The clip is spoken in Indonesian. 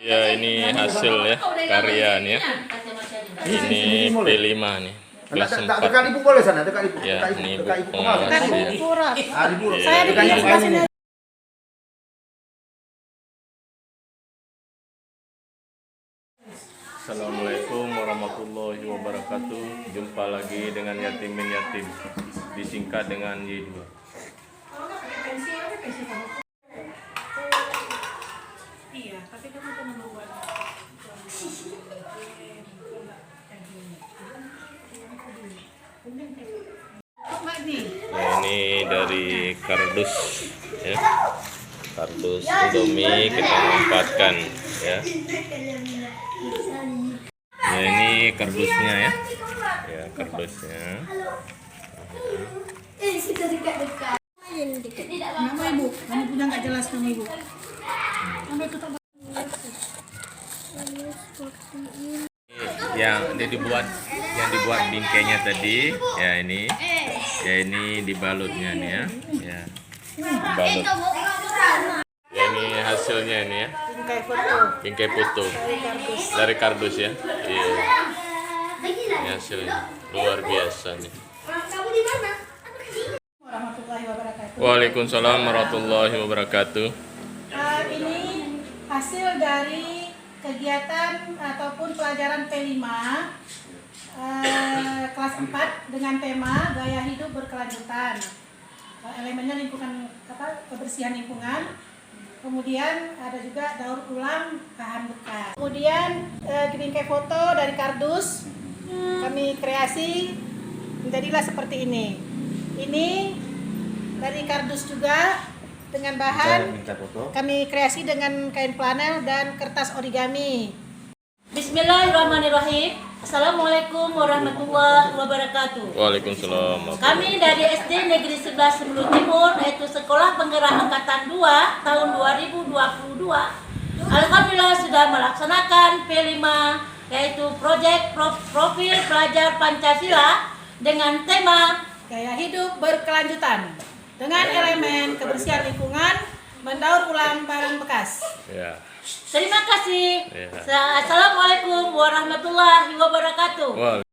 Ya, ini hasil ya, karya nih ya. Ini P5 nih. Kelas 4. Dekat ibu boleh sana, dekat ibu. Ya, ini dekat ibu pengawas. dekat Ibu. ibu. Ibu. Saya di sebelah sini. Assalamualaikum warahmatullahi wabarakatuh. Jumpa lagi dengan Yatimin Yatim, disingkat dengan Y2. Iya, tapi kamu tuh membuat. Ya, ini dari kardus ya. Kardus Indomie kita manfaatkan ya. Ya, ini kardusnya ya. Ya, kardusnya. Nama ibu, kamu punya nggak jelas nama ibu. Yang dibuat bingkainya tadi ya, ini dibalutnya nih ya. Ya, dibalut. Ya, ini hasilnya ini ya, bingkai foto dari kardus ya. Iya, ini hasilnya luar biasa nih. Warahmatullahi wabarakatuh. Waalaikumsalam warahmatullahi wabarakatuh. Ini hasil dari kegiatan ataupun pelajaran P5 kelas 4 dengan tema gaya hidup berkelanjutan. Elemennya lingkungan kebersihan lingkungan. Kemudian ada juga daur ulang bahan bekas. Kemudian bingkai foto dari kardus kami kreasi menjadilah seperti ini. Ini dari kardus juga dengan bahan kami kreasi dengan kain flanel dan kertas origami. Bismillahirrahmanirrahim. Assalamualaikum warahmatullahi wabarakatuh. Waalaikumsalam. Kami dari SD Negeri 11 Sebelum Timur, yaitu Sekolah Penggerak Angkatan 2 tahun 2022. Alhamdulillah sudah melaksanakan P5, yaitu proyek profil pelajar Pancasila dengan tema Gaya hidup berkelanjutan dengan elemen kebersihan lingkungan, mendaur ulang barang bekas. Ya. Terima kasih. Ya. Assalamualaikum warahmatullahi wabarakatuh.